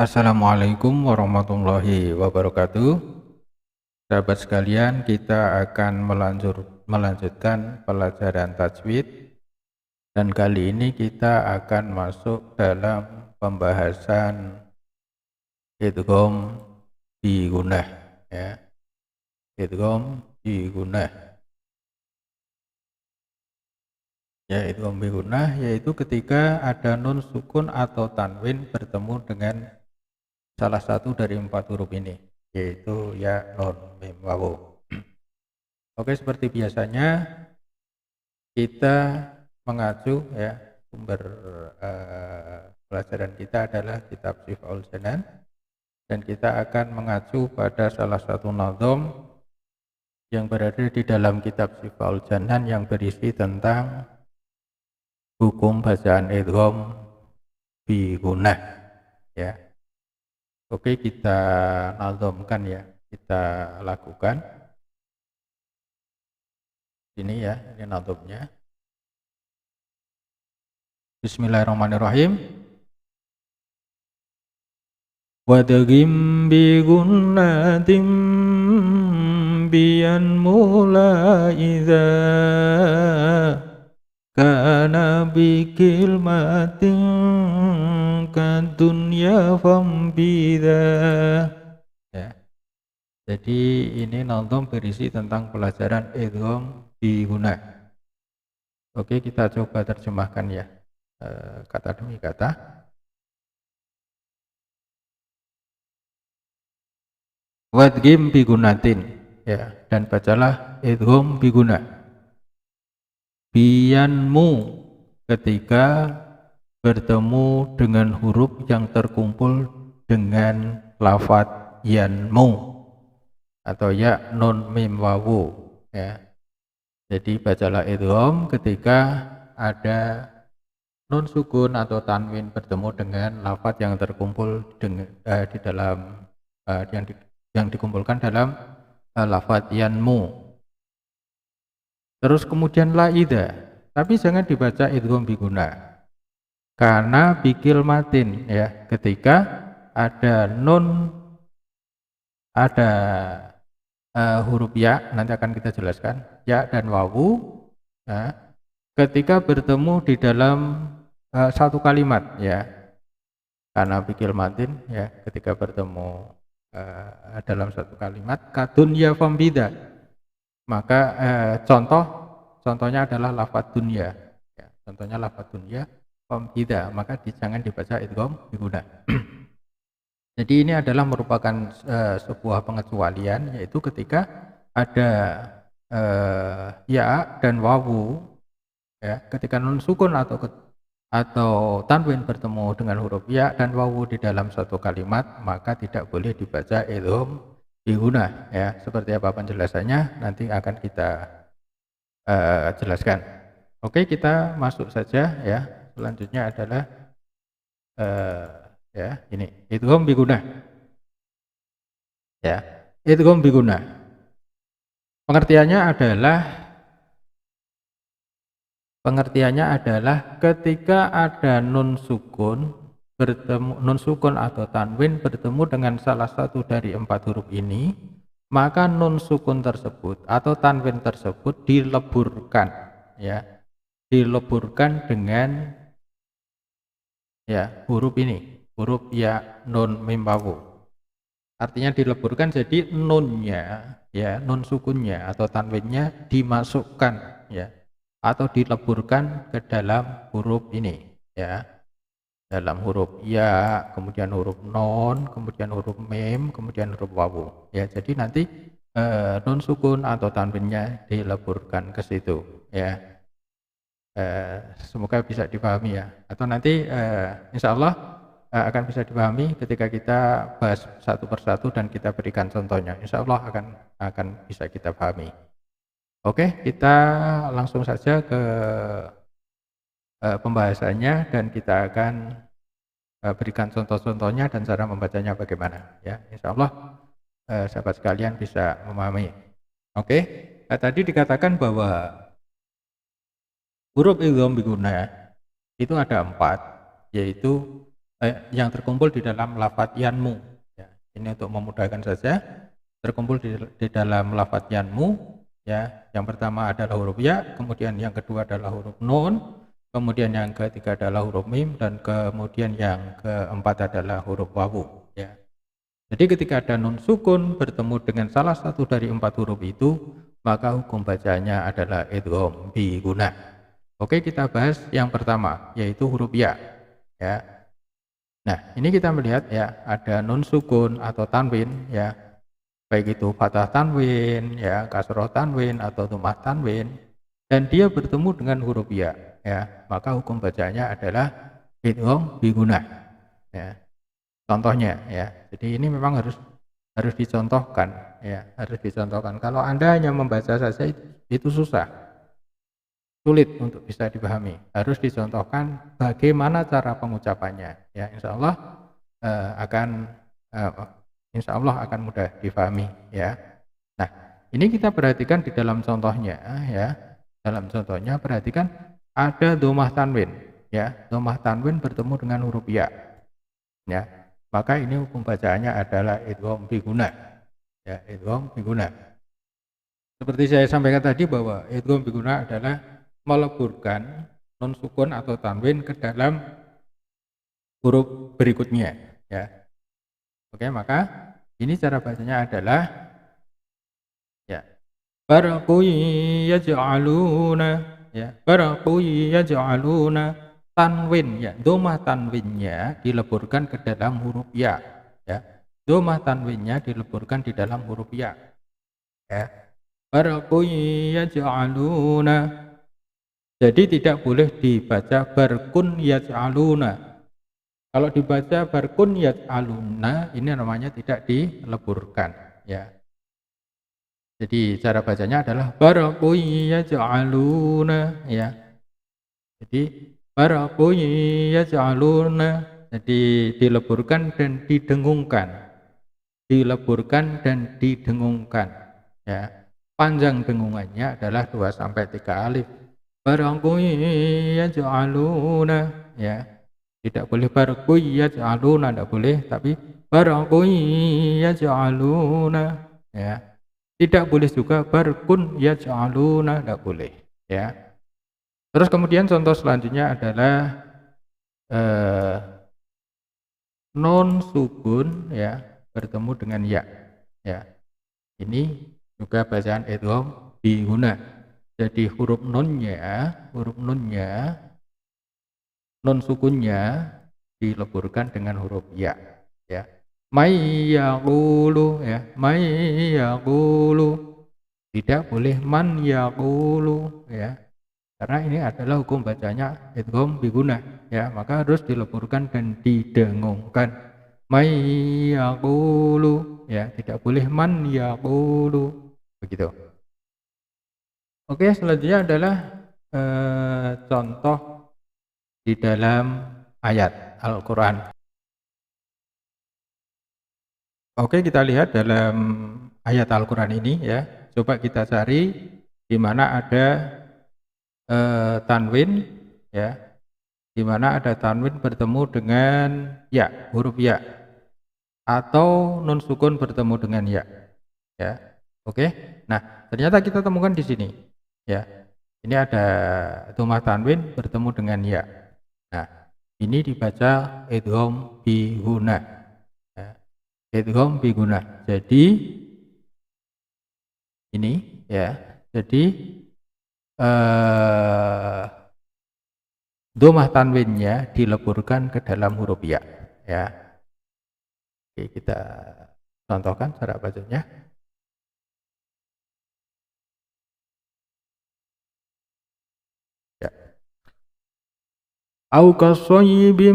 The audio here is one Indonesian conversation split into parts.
Assalamualaikum warahmatullahi wabarakatuh. Sahabat sekalian, kita akan melanjutkan pelajaran tajwid dan kali ini kita akan masuk dalam pembahasan idgham bi gunnah ya. Idgham bi gunnah. Ya, idgham bi gunnah yaitu ketika ada nun sukun atau tanwin bertemu dengan salah satu dari 4 huruf ini, yaitu ya, nun, mim, wawu. Oke, seperti biasanya kita mengacu ya, sumber pelajaran kita adalah kitab Shifa'ul Janan dan kita akan mengacu pada salah satu nadham yang berada di dalam kitab Shifa'ul Janan yang berisi tentang hukum bacaan idgham bi gunnah ya. Oke, kita nazamkan ya, kita lakukan. Ini ya, ini nazamnya. Bismillahirrahmanirrahim. Wadghim bi gunnatim biyan mula idza kana bi kilmatin kadunya fambida ya. Jadi ini nazam berisi tentang pelajaran idgham bi gunnah. Oke, kita coba terjemahkan ya, kata demi kata. Wadghim bi gunnatin ya, dan bacalah idgham bi gunnah. Biyanmu ketika bertemu dengan huruf yang terkumpul dengan lafadz yanmu atau ya, nun, mim, wawu ya. Jadi bacalah idgham ketika ada nun sukun atau tanwin bertemu dengan lafadz yang terkumpul di dalam yang dikumpulkan dalam lafadz yanmu. Terus kemudian laida, tapi jangan dibaca idgham bi gunnah. Karena bikil matin ya, ketika ada nun, ada huruf ya, nanti akan kita jelaskan, ya dan wawu ya, ketika bertemu di dalam satu kalimat ya. Karena bikil matin ya, ketika bertemu dalam satu kalimat kadunya fambida, maka contohnya adalah lafadz dunya ya, contohnya lafadz dunya fambida, maka jangan dibaca idgham bi gunnah. Jadi ini adalah merupakan sebuah pengecualian, yaitu ketika ada ya dan wawu ya, ketika nun sukun atau tanwin bertemu dengan huruf ya dan wawu di dalam satu kalimat, maka tidak boleh dibaca idgham bi gunnah ya. Seperti apa penjelasannya nanti akan kita jelaskan. Oke, kita masuk saja ya. Selanjutnya adalah ya, ini idgham bi gunnah ya. Idgham bi gunnah pengertiannya adalah ketika ada nun sukun atau tanwin bertemu dengan salah satu dari 4 huruf ini, maka nun sukun tersebut atau tanwin tersebut dileburkan ya, dileburkan dengan ya huruf ini, huruf ya, nun, mim, wawu. Artinya dileburkan, jadi nunnya ya, nun sukunnya atau tanwinnya dimasukkan ya, atau dileburkan ke dalam huruf ini ya, dalam huruf ya, kemudian huruf nun, kemudian huruf mim, kemudian huruf wawu ya. Jadi nanti nun sukun atau tanwinnya dileburkan ke situ ya. Semoga bisa dipahami ya, atau nanti insya Allah akan bisa dipahami ketika kita bahas satu persatu dan kita berikan contohnya. Insya Allah akan bisa kita pahami. Oke, kita langsung saja ke pembahasannya dan kita akan berikan contoh-contohnya dan cara membacanya bagaimana ya. Insya Allah sahabat sekalian bisa memahami. Oke, tadi dikatakan bahwa huruf idgham bi gunnah itu ada 4, yaitu yang terkumpul di dalam lafadz yanmu. Ya, ini untuk memudahkan saja, terkumpul di dalam lafadz yanmu. Ya, yang pertama adalah huruf ya, kemudian yang kedua adalah huruf nun, kemudian yang ketiga adalah huruf mim, dan kemudian yang keempat adalah huruf wawu. Ya. Jadi ketika ada nun sukun bertemu dengan salah satu dari 4 huruf itu, maka hukum bacanya adalah idgham bi gunah. Oke, kita bahas yang pertama, yaitu huruf ya. Ya. Nah, ini kita melihat ya, ada nun sukun atau tanwin ya, baik itu fathah tanwin, ya, kasroh tanwin atau dhammah tanwin, dan dia bertemu dengan huruf ya, maka hukum bacanya adalah idgham bi gunah. Ya. Contohnya ya. Jadi ini memang harus dicontohkan ya, harus dicontohkan. Kalau Anda hanya membaca saja itu susah. Sulit untuk bisa dipahami. Harus dicontohkan bagaimana cara pengucapannya. Ya, insya Allah akan mudah dipahami. Ya. Nah, ini kita perhatikan di dalam contohnya. Ya, dalam contohnya perhatikan ada dhammah tanwin. Ya, dhammah tanwin bertemu dengan huruf ya. Ya, maka ini hukum bacaannya adalah idgham bi gunah. Ya, idgham bi gunah. Seperti saya sampaikan tadi bahwa idgham bi gunah adalah meleburkan non sukun atau tanwin ke dalam huruf berikutnya, ya. Oke, maka ini cara bacanya adalah ya, baraqu yaj'aluna, ya, baraqu yaj'aluna, tanwin ya, dhammah tanwinnya dileburkan ke dalam huruf ya, ya. Dhammah tanwinnya dileburkan di dalam huruf ya. Ya. Baraqu yaj'aluna. Jadi tidak boleh dibaca barkun yaj'aluna. Kalau dibaca barkun yaj'aluna, ini namanya tidak dileburkan, ya. Jadi cara bacanya adalah baraqu yaj'aluna, ya. Jadi baraqu yaj'aluna, jadi dileburkan dan didengungkan. Dileburkan dan didengungkan, ya. Panjang dengungannya adalah 2 sampai 3 alif. Baraqu yaj'aluna, ya. Tidak boleh baraqu yaj'aluna, tidak boleh, tapi baraqu yaj'aluna, ya. Tidak boleh juga barkun yaj'aluna, tidak boleh, ya. Terus kemudian contoh selanjutnya adalah non sukun ya bertemu dengan ya. Ya. Ini juga bacaan idgham bi gunah. Jadi huruf nunnya, non sukunnya dileburkan dengan huruf ya. Ya. May yaqulu, ya, may yaqulu. Tidak boleh man yaqulu, ya. Karena ini adalah hukum bacanya idgham bi gunah, ya, maka harus dileburkan dan didengungkan. May yaqulu, ya, tidak boleh man yaqulu. Begitu. Oke, selanjutnya adalah contoh di dalam ayat Al-Qur'an. Oke, kita lihat dalam ayat Al-Qur'an ini ya. Coba kita cari di mana ada tanwin ya. Di mana ada tanwin bertemu dengan ya, huruf ya, atau nun sukun bertemu dengan ya. Ya. Oke. Nah, ternyata kita temukan di sini. Ya. Ini ada dhammah tanwin bertemu dengan ya. Nah, ini dibaca idgham bi gunah. Ya. Idgham bi gunah. Jadi ini ya. Jadi dhammah tanwinnya dileburkan ke dalam huruf ya. Ya. Oke, kita contohkan cara bacanya. Au kasayyibin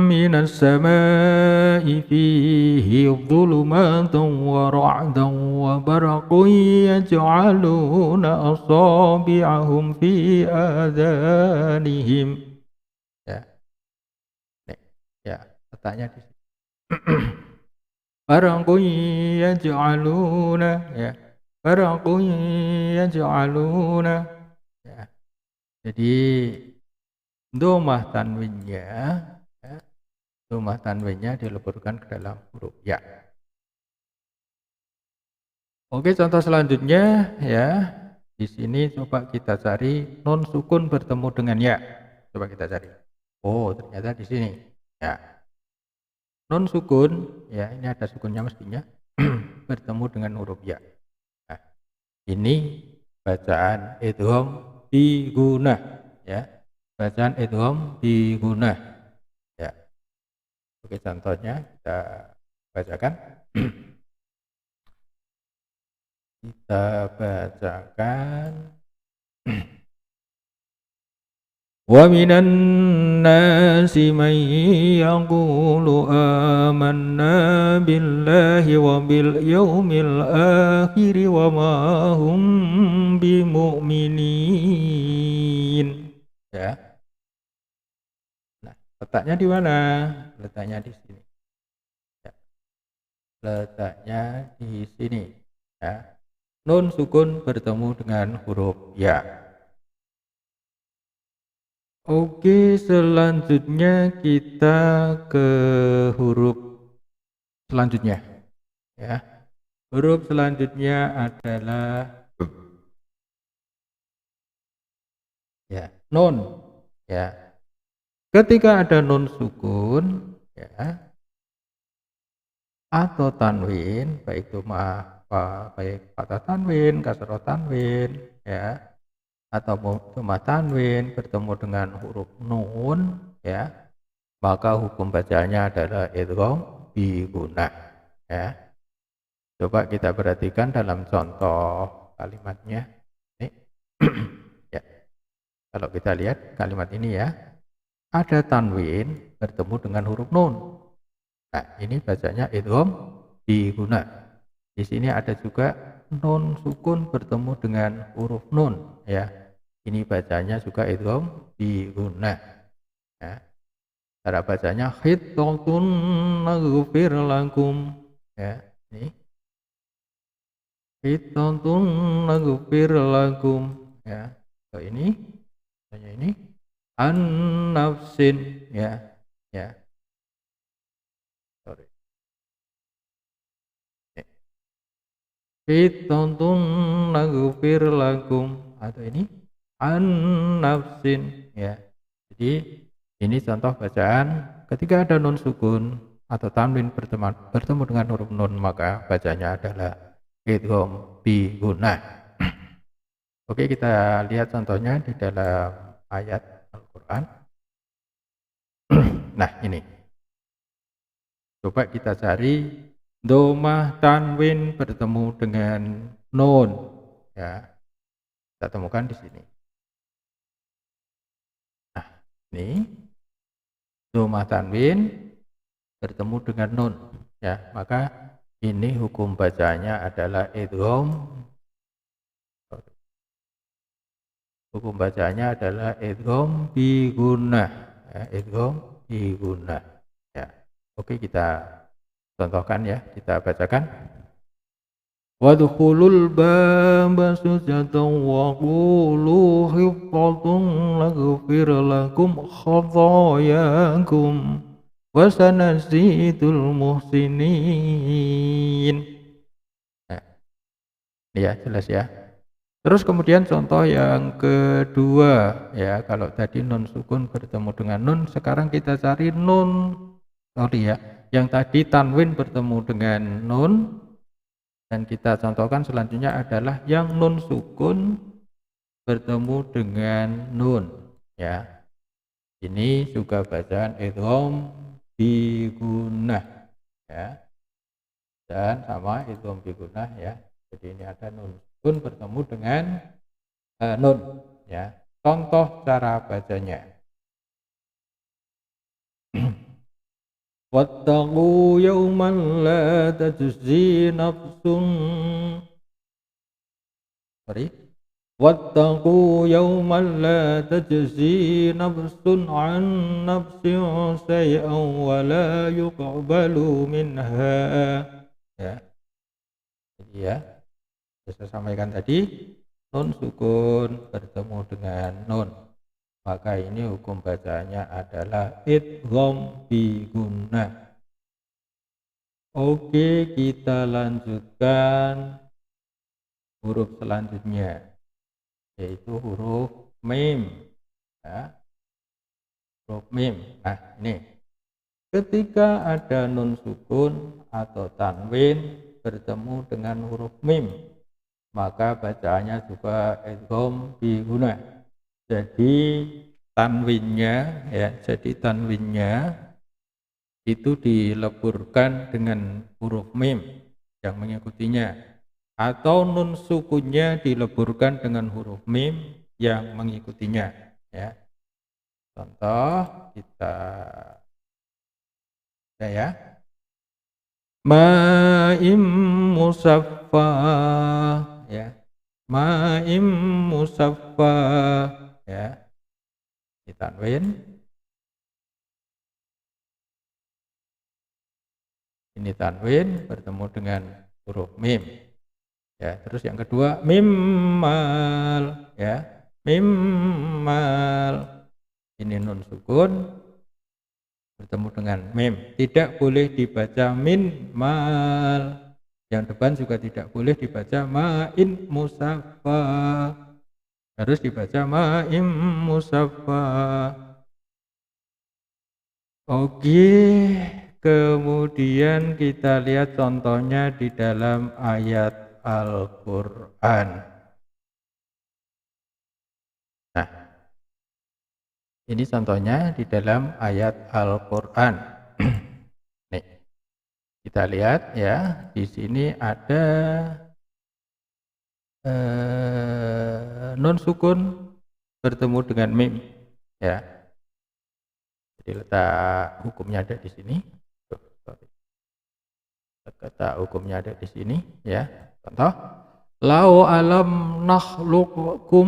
minas samaa'i fihi dhulumatun wa ra'dun wa barqun yaj'aluna asabi'ahum fi adhanihim. Ya. Ya, letaknya di sini. Barqun yaj'aluna, ya. Barqun yaj'aluna. Ya. Jadi dhammah tanwinnya ya, Domah tanwinnya dileburkan ke dalam huruf ya. Oke, contoh selanjutnya ya. Di sini coba kita cari nun sukun bertemu dengan ya. Coba kita cari. Oh, ternyata di sini. Ya. Nun sukun, ya ini ada sukunnya mestinya bertemu dengan huruf ya. Nah, ini bacaan idgham biguna ya. Bacaan idgham biguna ya. Oke, contohnya kita bacakan. Kita bacakan. Wa minan nasi man yaqulu amanna billahi wa bil yaumil akhir wa ma hum bimu'minin. Ya. Nah, letaknya di mana? Letaknya di sini. Ya. Letaknya di sini. Ya. Nun sukun bertemu dengan huruf ya. Oke, selanjutnya kita ke huruf selanjutnya ya. Huruf selanjutnya adalah ya, nun ya. Ketika ada nun sukun ya atau tanwin, baik itu baik fathah tanwin, kasroh tanwin ya, atau domah tanwin bertemu dengan huruf nun ya, maka hukum bacaannya adalah idgham biguna ya. Coba kita perhatikan dalam contoh kalimatnya ini. Ya, kalau kita lihat kalimat ini ya, ada tanwin bertemu dengan huruf nun. Nah, ini bacanya idgham biguna. Di sini ada juga nun sukun bertemu dengan huruf nun ya. Ini bacanya juga idgham biguna. Ya. Cara bacanya khittatun naghfir lakum ya. Ini khittatun naghfir lakum ya. So, ini bacanya ini an-nafsin ya. Ya. Sorry. Khittatun naghfir lakum, atau ini an-nafsin ya. Jadi ini contoh bacaan ketika ada nun sukun atau tanwin bertemu dengan huruf nun, maka bacanya adalah idgham biguna. Oke, kita lihat contohnya di dalam ayat Al-Qur'an. Nah, ini. Coba kita cari domah tanwin bertemu dengan nun ya. Kita temukan di sini. Nah, ini domah tanwin bertemu dengan nun ya, maka ini hukum bacanya adalah idgham. Hukum bacanya adalah idgham biguna ya, idgham biguna ya. Oke, kita contohkan ya, kita bacakan. Wadkhulul baba sujatan wa qulu hifatun naghfir lakum khatayakum wa sanazidul muhsinin. Nah, ini ya, jelas ya. Terus kemudian contoh yang kedua ya, kalau tadi nun sukun bertemu dengan nun, sekarang kita cari nun, sorry ya, yang tadi tanwin bertemu dengan nun. Dan kita contohkan selanjutnya adalah yang nun sukun bertemu dengan nun ya. Ini juga bacaan idgham biguna ya. Dan sama idgham biguna ya. Jadi ini ada nun sukun bertemu dengan nun ya. Contoh cara bacanya. Wattaqu yawman la tajzi nafsun Wattaqu yawman la tajzi nafsun an nafsin shay'an wa la yuqbalu minha ya. Jadi ya, saya sampaikan tadi nun sukun bertemu dengan nun maka ini hukum bacanya adalah idgham bi gunnah. Oke, kita lanjutkan huruf selanjutnya, yaitu huruf mim. Ya, huruf mim. Nah, ini ketika ada nun sukun atau tanwin bertemu dengan huruf mim, maka bacaannya juga idgham bi gunnah. Jadi tanwinnya itu dileburkan dengan huruf mim yang mengikutinya, atau nun sukunnya dileburkan dengan huruf mim yang mengikutinya, ya. Contoh kita ya, ma'im musaffa, ya, ma'im musaffa, ya, ditanwin. Ini tanwin bertemu dengan huruf mim. Ya, terus yang kedua mimmal, ya. Mimmal. Ini nun sukun bertemu dengan mim. Tidak boleh dibaca minmal. Yang depan juga tidak boleh dibaca ma'in musaffa. Harus dibaca ma'im musaffa. Oke. Kemudian kita lihat contohnya di dalam ayat Al-Quran. Nah, ini contohnya di dalam ayat Al-Quran. Nih, kita lihat ya, di sini ada nun sukun bertemu dengan mim, ya. Jadi letak hukumnya ada di sini. Kata hukumnya ada di sini, ya. Contoh, lau alam nakhluqukum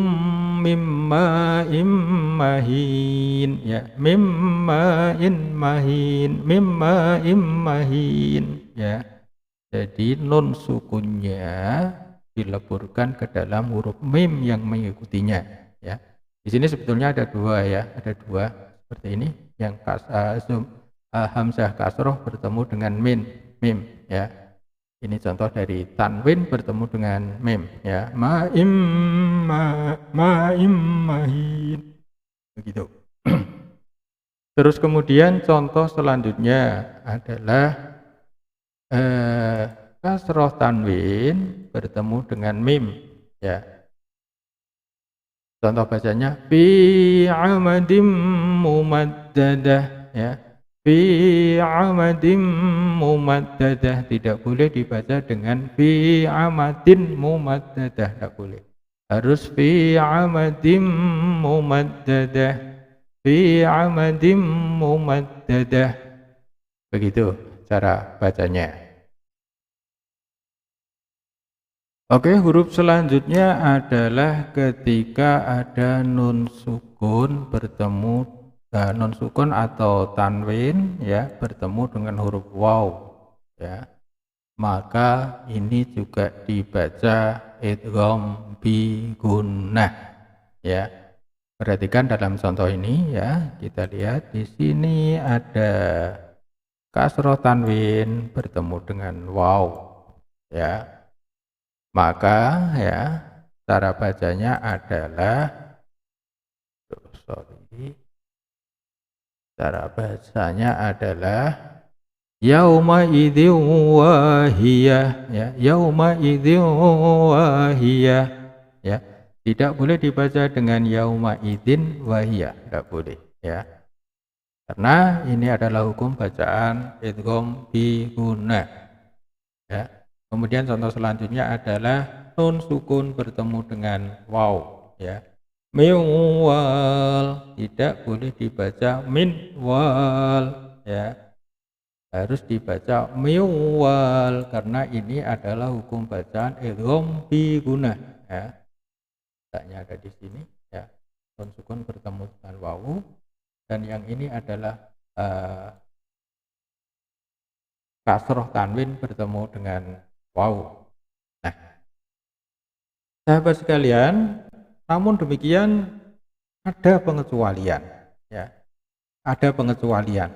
mimma immahin, ya, mimma immahin, ya. Jadi nun sukunnya dileburkan ke dalam huruf mim yang mengikutinya, ya. Di sini sebetulnya ada dua, ya, ada dua seperti ini, yang hamzah kasroh bertemu dengan mim, ya. Ini contoh dari tanwin bertemu dengan mim, ya. Ma'immahin, begitu. Terus kemudian contoh selanjutnya adalah kasroh tanwin bertemu dengan mim, ya. Contoh bacanya fi amadim mumaddadah, ya. Fi amadim mumaddadah, tidak boleh dibaca dengan fi amadin mumaddadah, tidak boleh. Harus fi amadim mumaddadah, fi amadim mumaddadah. Begitu cara bacanya. Oke, huruf selanjutnya adalah ketika ada nun sukun bertemu nun sukun atau tanwin, ya, bertemu dengan huruf waw, ya. Maka ini juga dibaca idgham bi gunnah, ya. Perhatikan dalam contoh ini, ya. Kita lihat di sini ada kasroh tanwin bertemu dengan waw, ya. Maka, ya, cara bacanya adalah yauma idzin wahiyah, ya, yauma idzin wahiyah, ya. Tidak boleh dibaca dengan yauma idzin wahiyah, tidak boleh, ya. Karena ini adalah hukum bacaan idgham bi gunnah, ya. Kemudian contoh selanjutnya adalah nun sukun bertemu dengan waw, ya. Miwal, tidak boleh dibaca minwal, ya. Harus dibaca miwal karena ini adalah hukum bacaan idgham bi gunnah, ya. Letaknya ada di sini, ya. Nun sukun bertemu dengan waw, dan yang ini adalah kasroh tanwin bertemu dengan waw. Nah, sahabat sekalian, namun demikian ada pengecualian, ya. Ada pengecualian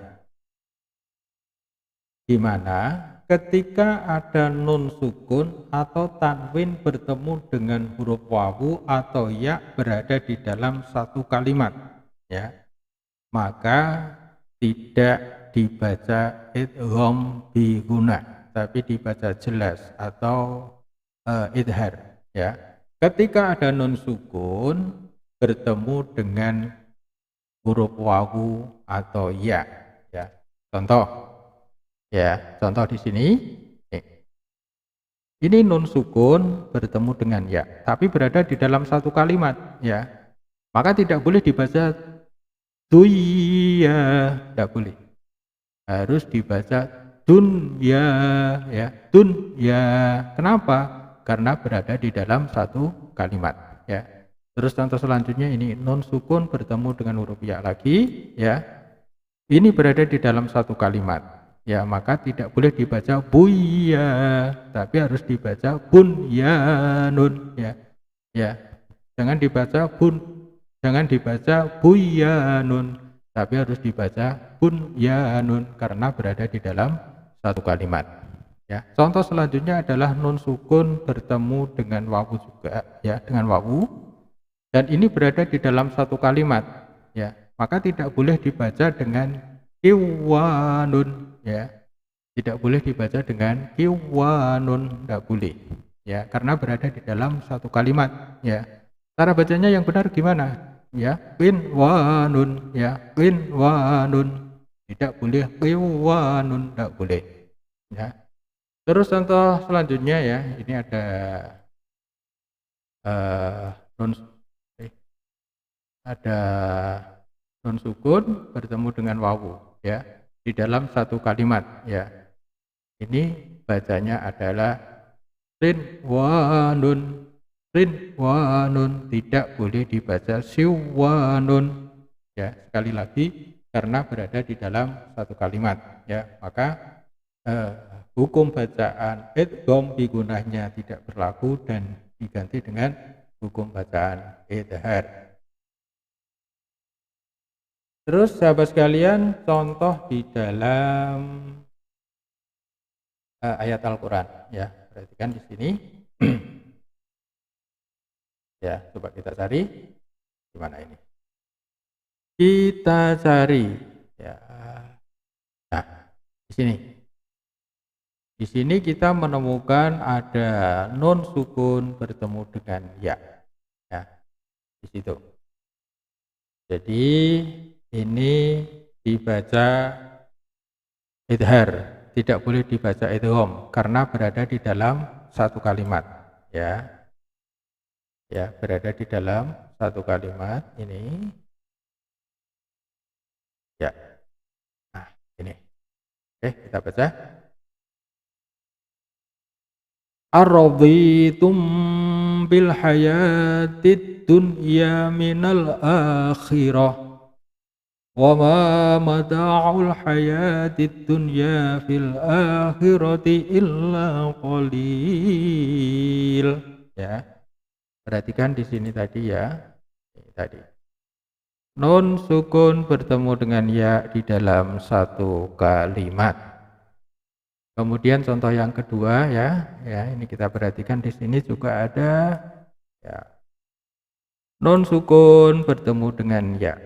di mana ketika ada nun sukun atau tanwin bertemu dengan huruf wawu atau ya berada di dalam satu kalimat, ya, maka tidak dibaca idgham bi gunah, tapi dibaca jelas atau idhar, ya. Ketika ada nun sukun bertemu dengan huruf wawu atau ya, ya. Contoh, ya, contoh di sini. Ini nun sukun bertemu dengan ya, tapi berada di dalam satu kalimat, ya. Maka tidak boleh dibaca duya, tidak boleh. Harus dibaca dunya, ya, dunya. Kenapa? Karena berada di dalam satu kalimat, ya. Terus contoh selanjutnya ini nun sukun bertemu dengan huruf ya lagi, ya. Ini berada di dalam satu kalimat, ya, maka tidak boleh dibaca buya, tapi harus dibaca bunyanun, ya. Ya. Jangan dibaca buyanun, tapi harus dibaca bunyanun karena berada di dalam satu kalimat, ya. Contoh selanjutnya adalah nun sukun bertemu dengan wawu juga, ya, dengan wawu, dan ini berada di dalam satu kalimat, ya. Maka tidak boleh dibaca dengan kiwanun, ya. Tidak boleh dibaca dengan kiwanun, tidak boleh, ya, karena berada di dalam satu kalimat, ya. Cara bacanya yang benar gimana? Ya, qinwanun, ya, qinwanun. Tidak boleh qiwanun, tidak boleh, ya. Terus contoh selanjutnya, ya, ini ada nun ada nun sukun bertemu dengan wawu, ya, di dalam satu kalimat, ya. Ini bacanya adalah rinwanun, rinwanun, tidak boleh dibaca siwanun, ya. Sekali lagi karena berada di dalam satu kalimat, ya, maka hukum bacaan idgham bi gunahnya tidak berlaku dan diganti dengan hukum bacaan idhar. Terus sahabat sekalian, contoh di dalam ayat Al-Qur'an, ya. Perhatikan di sini. Ya, coba kita cari di mana ini. Kita cari, ya. Nah, di sini. Di sini kita menemukan ada nun sukun bertemu dengan ya. Ya, di situ. Jadi ini dibaca idhar, tidak boleh dibaca idgham karena berada di dalam satu kalimat, ya. Ya, berada di dalam satu kalimat ini. Ya. Nah, ini. Oke, kita baca. Ar-raditum bil hayatid dunya minal akhirah wa ma mata'ul hayatid dunya fil akhirati illa qalil, ya. Perhatikan di sini tadi, ya. Ini tadi. Nun sukun bertemu dengan ya di dalam satu kalimat. Kemudian contoh yang kedua, ya, ini kita perhatikan di sini juga ada, ya, nun sukun bertemu dengan ya,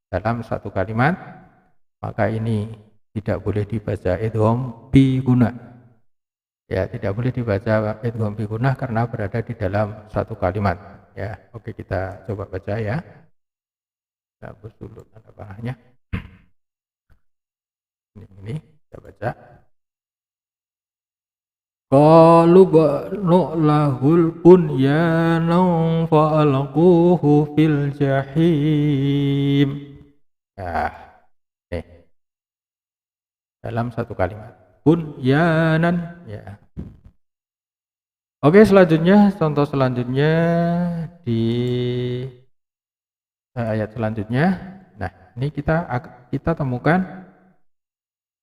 dalam satu kalimat, maka ini tidak boleh dibaca idgham bi gunah, ya, tidak boleh dibaca idgham bi gunah karena berada di dalam satu kalimat, ya. Oke, kita coba baca, ya. Kita hapus dulu tanda panahnya. Ini kita baca. Qalu ba'nu lahul bunyana fa'alquhu fil jahim. Nah, nih. Dalam satu kalimat. Bunyanan, ya. Oke, selanjutnya, contoh selanjutnya di ayat selanjutnya. Nah, ini kita temukan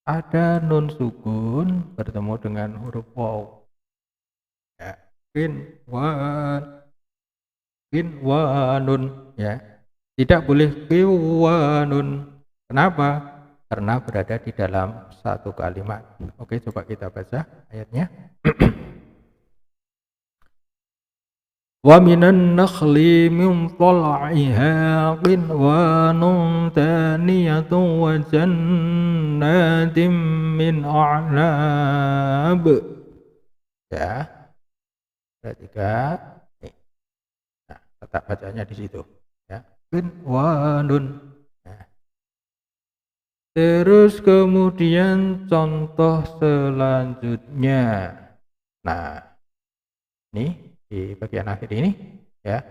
ada nun sukun bertemu dengan huruf waw. Ya, qinwanun. ya. Tidak boleh qiwanun. Kenapa? Karena berada di dalam satu kalimat. Oke, coba kita baca ayatnya. Wa minan nakhli min tal'iha qinwanun taniyatun wa jannatin min a'nab. Ya, perhatikan. Nih. Nah, letak bacanya di situ. Ya, qinwanun. Nah. Terus kemudian contoh selanjutnya. Nah, ini di bagian akhir ini ya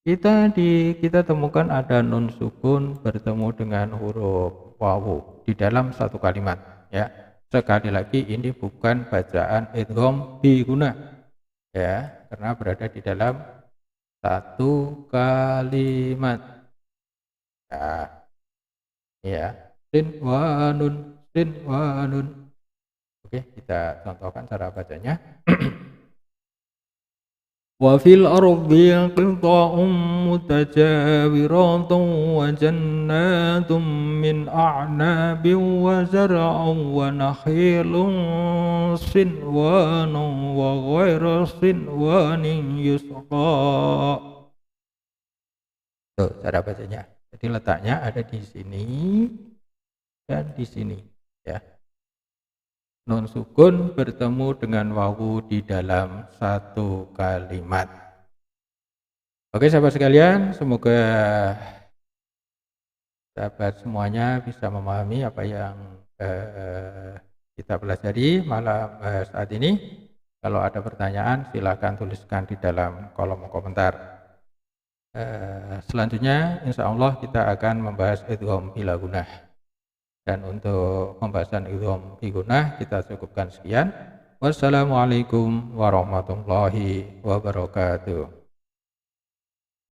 kita temukan ada nun sukun bertemu dengan huruf wawu di dalam satu kalimat ya. Sekali lagi ini bukan bacaan idgham bi gunnah ya, karena berada di dalam satu kalimat ya sin wa nun. Oke, kita contohkan cara bacanya. Wa fil ardi qita'un mutajawiratun wa jannatun min a'nabin wa zar'un wa nakhilun sinwanun wa ghairu sinwanin yusqa. Tuh cara bacanya. Jadi letaknya ada di sini dan di sini ya. Nun sukun bertemu dengan wawu di dalam satu kalimat. Oke sahabat sekalian, semoga sahabat semuanya bisa memahami apa yang kita pelajari malam saat ini. Kalau ada pertanyaan silakan tuliskan di dalam kolom komentar. Selanjutnya insya Allah kita akan membahas idgham bila gunnah. Dan untuk pembahasan idgham bi gunnah kita cukupkan sekian. Wassalamualaikum warahmatullahi wabarakatuh.